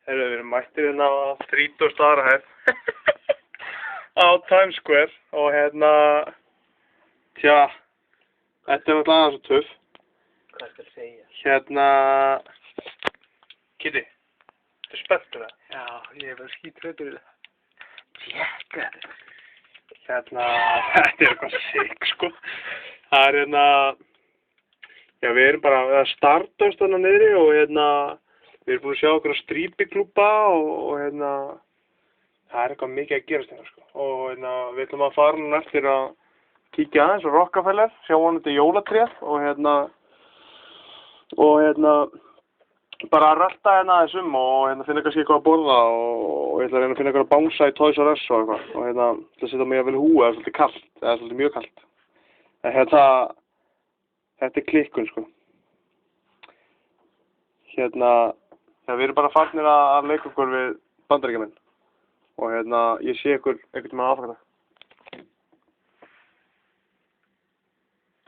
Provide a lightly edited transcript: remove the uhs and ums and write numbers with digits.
Við erum mættir hérna á 30. aðra hæð á Times Square og tja, þetta er náttúrulega aðeins svo töff. Hvað skal segja? Kitty, ertu spenntur það? Já, ég er bara skítræddur í það. Tjekka. Þetta er eitthvað sick, sko. Það er já, við erum bara að Stardust þarna niðri og við erum búin að sjá okkur á strípiklúbba og það er eitthvað mikið að gerast hérna, sko. Og við ætlum að fara núna eftir að kíkja aðeins á Rockefeller, sjá vonandi jólatréð og bara að rölta aðeins og finna kannski eitthvað að borða og ég ætla að reyna að finna eitthvað að bánsa í Toys R Us og eitthvað og ætla að setja mig að vel húa, það er svolítið kallt, það er svolítið mjög kallt. En þetta er klikkun, sko. Já, við erum bara farnir að leika okkur við Bandaríkjamenn og ég sé ykkur einhvern tímann aðfram þetta.